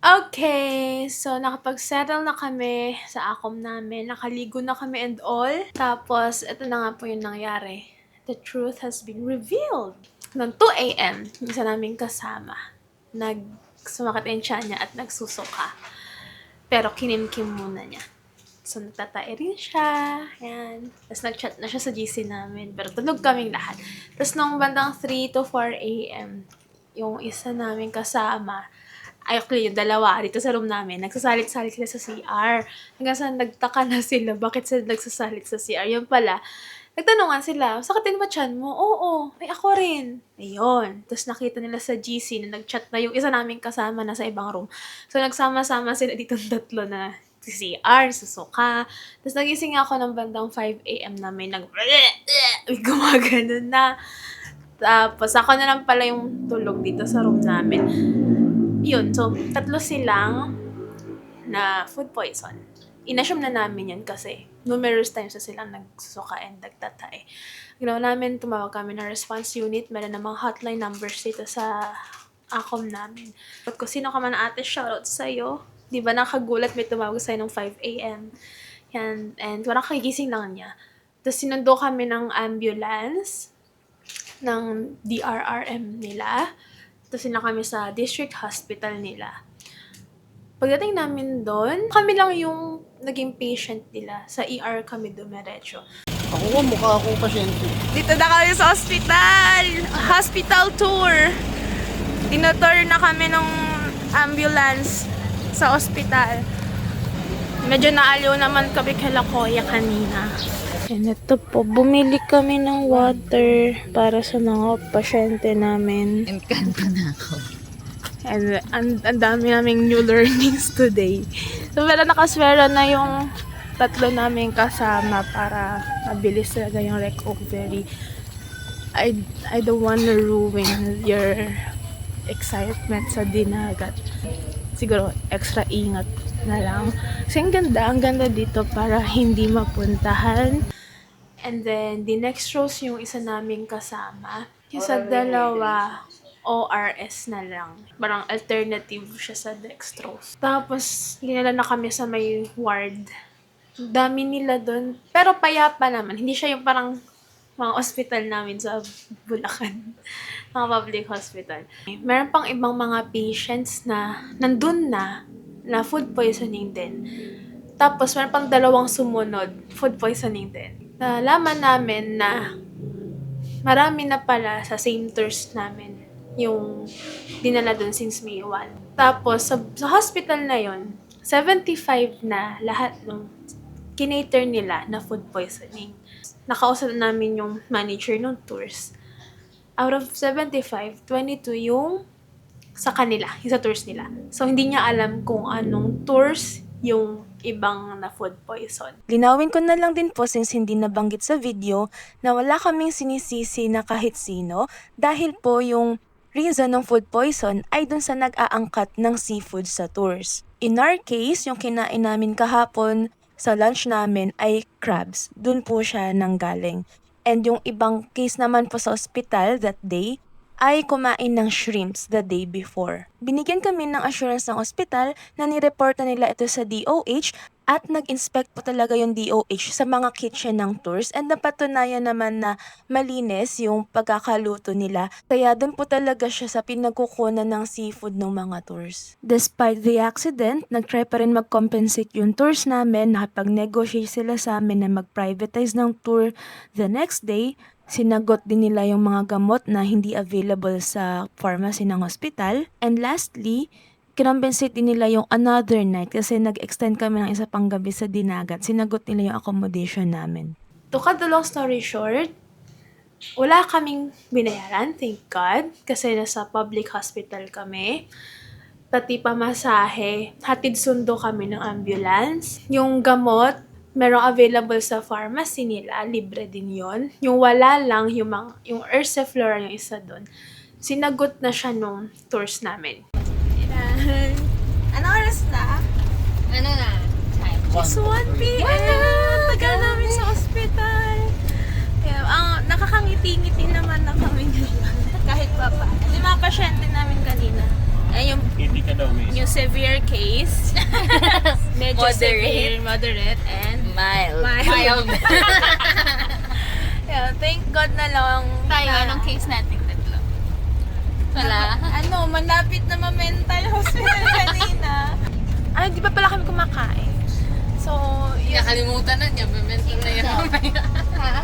Okay, so nakapag-settle na kami sa AKOM namin, nakaligo na kami and all. Tapos eto na nga po yung nangyari. The truth has been revealed. Noong 2 AM, yung isa naming kasama, sumakit yung tiyan niya at nagsusuka. Pero kinimkim muna niya. So, nagtatae rin siya. Ayan. Tapos nag-chat na siya sa GC namin. Pero tulog kaming lahat. Tapos nung bandang 3 to 4 AM, yung isa naming kasama, actually, yung dalawa dito sa room namin, nagsasalit-salit sila sa CR. Hanggang sa nagtaka na sila, bakit sila nagsasalit sa CR? Yung pala, nagtanungan sila, sakatin ba tiyan mo? Oo, may ako rin. Ayun. Tapos nakita nila sa GC na nag-chat na yung isa naming kasama na sa ibang room. So, nagsama-sama sila dito tatlo na si CR, susuka. Tapos nagising ako ng bandang 5 AM na may gumaganon na. Tapos ako na lang pala yung tulog dito sa room namin. Yun, so tatlo silang na food poison. Inassume na namin yan kasi numerous times na silang nagsusuka and nagtatae. Ginawa namin, tumawag kami ng response unit. Meron namang hotline numbers dito sa AKOM namin. At kung sino ka man ate, shoutout sa'yo. Di ba nakagulat may tumawag sa'yo ng 5 AM. Yan, and parang kagising lang niya. Tapos sinundo kami ng ambulance ng DRRM nila. Tapos sila kami sa district hospital nila. Pagdating namin doon, kami lang yung naging patient nila. Sa ER kami dumiretso. Ako mukha akong pasyente. Dito na kami sa hospital! Hospital tour! Tinotour na kami ng ambulance sa hospital. Medyo naaliw naman kami kala Kuya kanina. And ito po, bumili kami ng water para sa mga pasyente namin. Encanto na ako. And ang dami naming new learnings today. So, pero nakaswera na yung tatlo namin kasama para mabilis talaga yung recovery. I don't wanna ruin your excitement sa dinagat. Siguro, extra ingat na lang. Kasi ang ganda dito para hindi mapuntahan. And then, the next rose yung isa naming kasama. Yung sa dalawa, ORS na lang. Parang alternative siya sa dextrose. Tapos, ginala na kami sa may ward. Dami nila dun. Pero payapa naman. Hindi siya yung parang mga hospital namin sa Bulacan. Mga public hospital. Meron pang ibang mga patients na nandun na food poisoning din. Tapos, meron pang dalawang sumunod, food poisoning din. Nalaman namin na marami na pala sa same tours namin yung dinala dun since May 1. Tapos, sa hospital na yon 75 na lahat ng kinater nila na food poisoning. Nakausap namin yung manager ng tours. Out of 75, 22 yung sa kanila, yung sa tours nila. So, hindi niya alam kung anong tours yung ibang na food poison. Linawin ko na lang din po since hindi nabanggit sa video na wala kaming sinisisi na kahit sino dahil po yung reason ng food poison ay dun sa nag-aangkat ng seafood sa tours. In our case, yung kinain namin kahapon sa lunch namin ay crabs. Dun po siya nanggaling. And yung ibang case naman po sa hospital that day ay kumain ng shrimps the day before. Binigyan kami ng assurance ng ospital na nireporta nila ito sa DOH at nag-inspect po talaga yung DOH sa mga kitchen ng tours and napatunayan naman na malinis yung pagkakaluto nila. Kaya doon po talaga siya sa pinagkukunan ng seafood ng mga tours. Despite the accident, nag-try pa rin mag-compensate yung tours namin. Nakapag-negotiate sila sa amin na mag-privatize ng tour the next day. Sinagot din nila yung mga gamot na hindi available sa pharmacy ng hospital. And lastly, kinompensate din nila yung another night kasi nag-extend kami ng isa pang gabi sa Dinagat. Sinagot nila yung accommodation namin. To cut the long story short, wala kaming binayaran, thank God, kasi nasa public hospital kami. Pati pamasahe, hatid sundo kami ng ambulance. Yung gamot, merong available sa pharmacy nila, libre din yon. Yung wala lang, yung Ursiflora yung isa doon, sinagot na siya nung tours namin. Ano oras na? Ano na? It's 1 p.m. Tagal namin sa ospital. Yeah, nakakangiti-ngiti naman na kami ngayon. Kahit pa pa. Yung mga pasyente namin kanina, Ay, Hindi ka daw may yung severe case. Medyo severe, moderate, and Mild. mild. Yeah, thank God na lang. Tayo, na- anong case natin tatlo? Wala. Malapit na ma-mental hospital kanina. Ay, di ba pala kami kumakain? So, yun. Nakalimutan na niya. Mental na yan.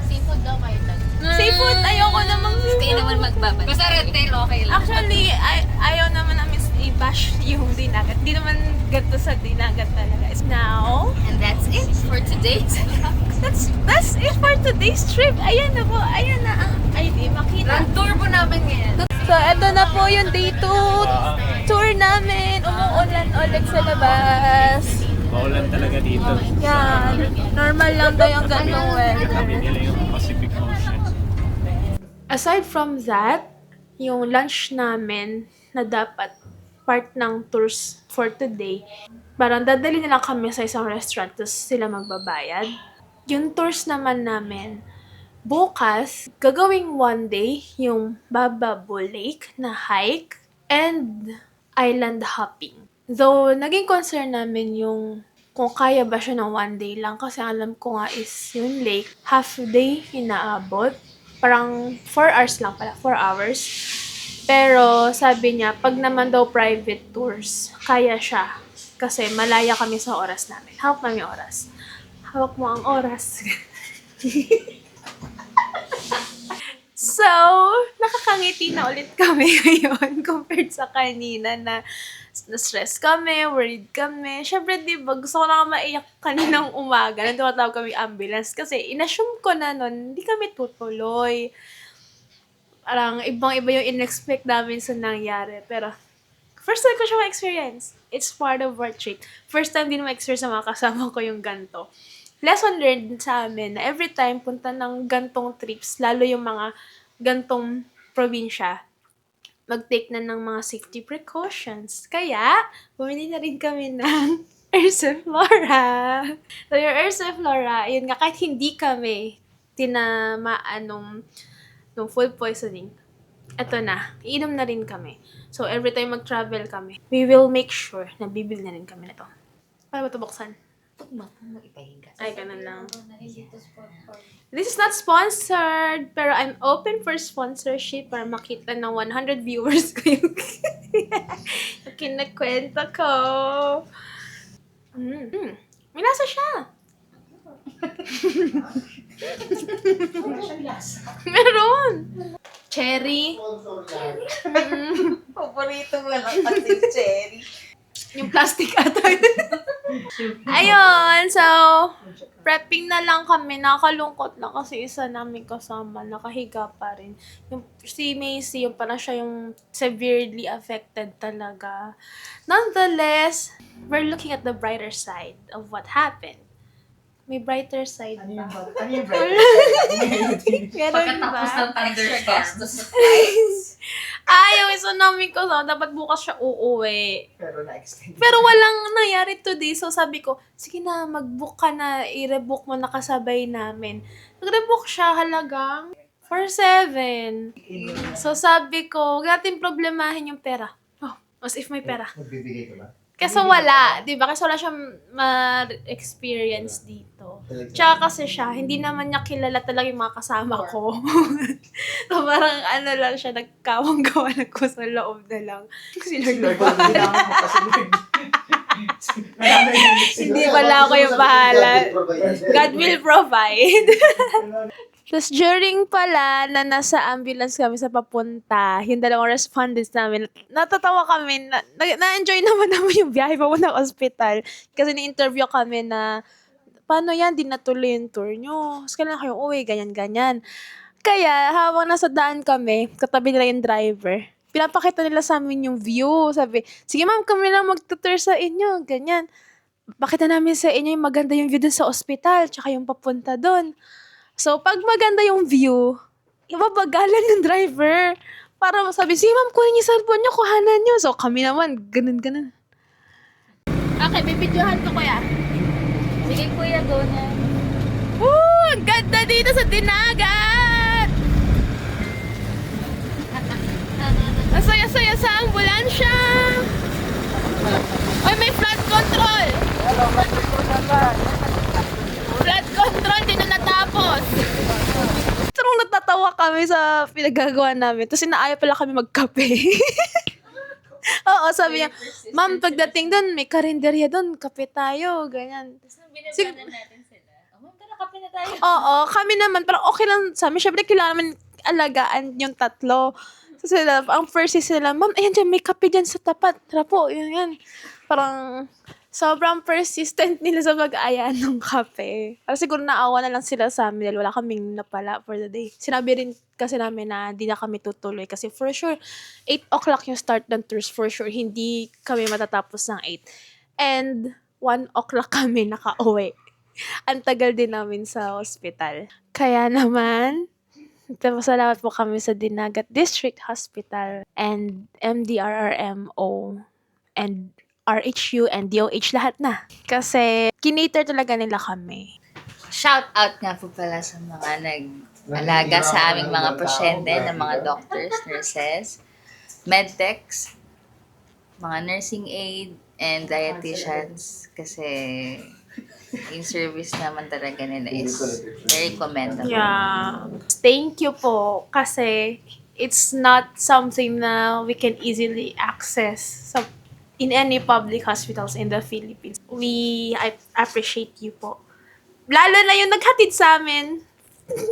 Seafood daw kayo Seafood, ayoko namang Kayo seafood. naman magbabalik. Basta retail, okay lang. Actually, ayaw naman namin i-bash yung dinagat. Di naman ganito sa dinagat talaga. Now, And that's it for today's that's it for today's trip. Ayan na po, ayan na ang ID. Makita. Grand tour po namin ngayon. So, eto na po yung day 2 tour namin. Umuulan ulit sa labas. Maulan talaga dito. Yan. Normal lang daw yung ganong weather. Kami nila yung Pacific Ocean. Aside from that, yung lunch namin na dapat part ng tours for today, parang dadali nila kami sa isang restaurant tapos sila magbabayad. Yung tours naman namin, bukas, gagawing one day yung Bababu Lake na hike and island hopping. Though, naging concern namin yung kung kaya ba siya ng one day lang kasi alam ko nga is yung lake, half day inaabot. Parang 4 hours lang pala, 4 hours. Pero sabi niya, pag naman daw private tours, kaya siya. Kasi malaya kami sa oras namin. Hawak namin yung oras. Hawak mo ang oras. So, nakakangiti na ulit kami ngayon compared sa kanina na na-stress kami, worried kami. Siyempre, di ba, gusto ko na maiyak kaninang umaga na tumatawag kami ambulance kasi inassume ko na nun, hindi kami tutuloy. Parang ibang-iba yung in-expect namin sa nangyari. Pero, first time ko siya ma-experience. It's part of our trip. First time din ma-experience sa mga kasama ko yung ganto. Lesson learned sa amin na every time punta ng gantong trips, lalo yung mga gantong probinsya, mag-take na ng mga safety precautions. Kaya, bumili na rin kami ng Ursiflora. So, yung Ursiflora, yun nga, kahit hindi kami tinamaan nung food poisoning, eto na, iinom na rin kami. So, every time mag-travel kami, we will make sure na bibili na rin kami nito. Paano ba ito buksan? Ay, ganun lang. This is not sponsored, pero I'm open for sponsorship para makita ng 100 viewers ko yung kinakwento ko. May lasa siya. Meron. Cherry. Paborito mo lang kasi cherry. Yung plastic ata. Ayun, so, prepping na lang kami. Nakakalungkot lang kasi isa namin kasama, nakahiga pa rin. Yung, si Macy, yung parang siya yung severely affected talaga. Nonetheless, we're looking at the brighter side of what happened. May brighter side ba? Meron ba? thunderstorms. Yung isa namin kasama, dapat bukas siya uuwi. Pero Pero walang nangyari today. So sabi ko, sige na, mag-book ka na, i-rebook mo nakasabay namin. Nag-rebook siya halagang 4,700. So sabi ko, huwag natin problemahin yung pera. Oh, as if may pera. Magbibigay ka ba? Kasi wala, di ba? Kasi wala siyang ma-experience dito. Tsaka kasi siya, hindi naman niya kilala talaga yung mga kasama ko. So parang ano lang siya, nagkawang-gawa ng ko sa loob na lang. Kasi Hindi pala ako yung bahala. God will provide. Tapos during pala na nasa ambulance kami sa papunta, yung dalawang respondents namin, natatawa kami, na-enjoy naman yung biyahe papunta ng ospital. Kasi ni-interview kami na, paano yan, di natuloy yung tour nyo? Tapos kailan kayo uwi, ganyan-ganyan. Kaya habang nasa daan kami, katabi nila yung driver, pinapakita nila sa amin yung view. Sabi, sige ma'am, kami lang magtutour sa inyo, ganyan. Pakita namin sa inyo yung maganda yung view dun sa ospital, tsaka yung papunta dun. So, pag maganda yung view, ibabagalan ng driver. Para masabi, sige ma'am, kunin yung cellphone nyo, kuhanan nyo. So, kami naman, ganun. Okay, bibidyohan ko kuya. Sige kuya, go na. Woo! Ang ganda dito sa Dinagat! Ang saya-saya sa ambulansya! Ay, may flood control! Flood control, di na natapos! Tarong natatawa kami sa pinagagawa namin. Tapos inaaya pala kami magkape. Oo, sabi niya, ma'am, pagdating doon, may karinderya doon, kape tayo, ganyan. Binabana natin sila. Oh, tara, kape na tayo. Oo, kami naman, parang okay lang sa amin. Siyempre, kailangan naman alagaan yung tatlo. So sila, ang first is sila, ma'am, ayan dyan, may kape dyan sa tapat. Tara po, yan. Parang, sobrang persistent nila sa pag-aya ng kape. Parang siguro naawa na lang sila sa amin dahil wala kaming napala for the day. Sinabi rin kasi namin na di na kami tutuloy kasi for sure, 8 o'clock yung start ng tours. For sure, hindi kami matatapos ng 8. And 1 o'clock kami nakauwi. Ang tagal din namin sa hospital. Kaya naman, salamat po kami sa Dinagat District Hospital and MDRRMO and RHU and DOH lahat na. Kasi kinater talaga nila kami. Shout out nga po pala sa mga nag-alaga sa aming mga pasyente ng mga doctors, nurses, medtechs, mga nursing aid, and dietitians. Kasi yung service naman talaga nila is very commendable. Yeah. Thank you po kasi it's not something na we can easily access in any public hospitals in the Philippines. I appreciate you po. Lalo na yung naghatid sa amin.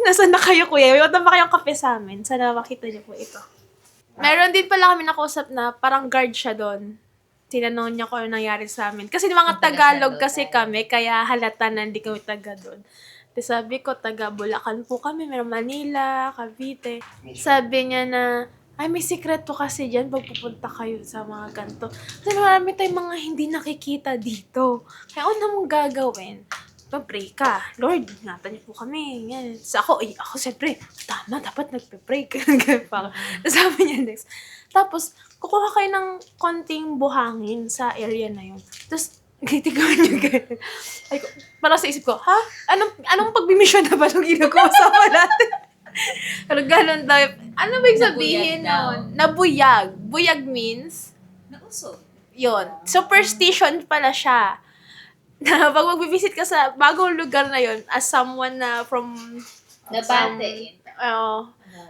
Nasaan na kayo, kuya? May ba kayong kape sa amin? Sana makita niyo po ito. Meron din pala kami nakausap na parang guard siya doon. Tinanong niya kung ano nangyari sa amin. Kasi mga Tagalog kasi kami, kaya halata na hindi kami taga doon. Tapos sabi ko, taga Bulacan po kami, meron Manila, Cavite. Sabi niya na, ay may sikreto kasi dyan pag pupunta kayo sa mga ganito. Kasi marami tayong mga hindi nakikita dito. Kaya ano mong gagawin? Pag-pray ka. Lord, ingatan niyo po kami. Yan. So ako siyempre, tama, dapat nagpe-pray. Sabi niya next. Tapos, kukuha kayo ng konting buhangin sa area na yun. Tapos, titigawan niyo ganyan. Para sa isip ko, ha? Anong pagbimisyon na ba itong ginagawa natin? Pero ganun tayo. Ano ba yung sabihin nun? Nabuyag. Buyag means? Nausog. Yun. Superstition pala siya. Na pag mag-visit ka sa bagong lugar na yun, as someone na from... Nabate.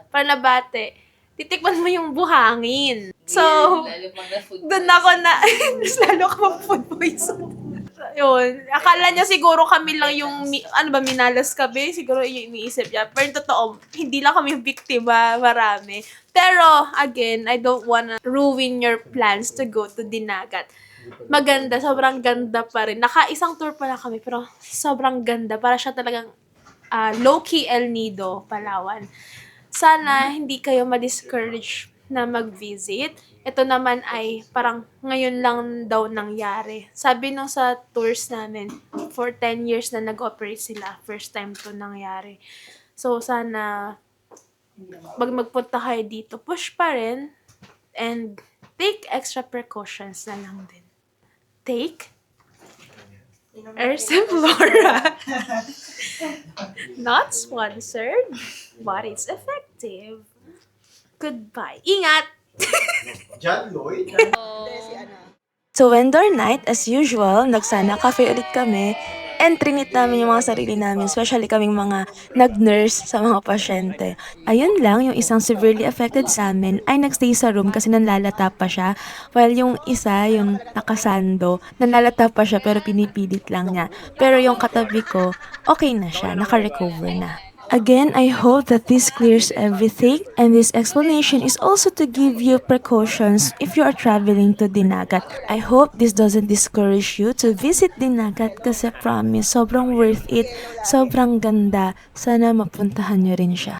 Para nabate. Titikman mo yung buhangin. So, Lalo pang na food doon ako na, lalo ka mag-food poison. Yun. Akala niya siguro kami lang yung, minalas kami. Siguro yung iniisip niya. Pero totoo, hindi lang kami yung biktima. Marami. Pero, again, I don't wanna ruin your plans to go to Dinagat. Maganda. Sobrang ganda pa rin. Naka-isang tour pa lang kami. Pero, sobrang ganda. Para siya talagang low-key El Nido, Palawan. Sana hindi kayo ma-discourage na mag-visit. Ito naman ay parang ngayon lang daw nangyari. Sabi nung sa tours namin, for 10 years na nag-operate sila. First time to nangyari. So, sana magpunta kayo dito, push pa rin and take extra precautions na lang din. Take Ersa Flora. Not sponsored, but it's effective. Goodbye. Ingat! John Lloyd? So vendor night, as usual, nagsana cafe ulit kami and trinit namin yung mga sarili namin, especially kaming mga nag-nurse sa mga pasyente. Ayun lang, yung isang severely affected sa amin ay nagstay sa room kasi nanlalata pa siya, while yung isa, yung nakasando, nanlalata pa siya pero pinipilit lang niya. Pero yung katabi ko, okay na siya, naka-recover na. Again, I hope that this clears everything, and this explanation is also to give you precautions if you are traveling to Dinagat. I hope this doesn't discourage you to visit Dinagat kasi promise, sobrang worth it, sobrang ganda. Sana mapuntahan nyo rin siya.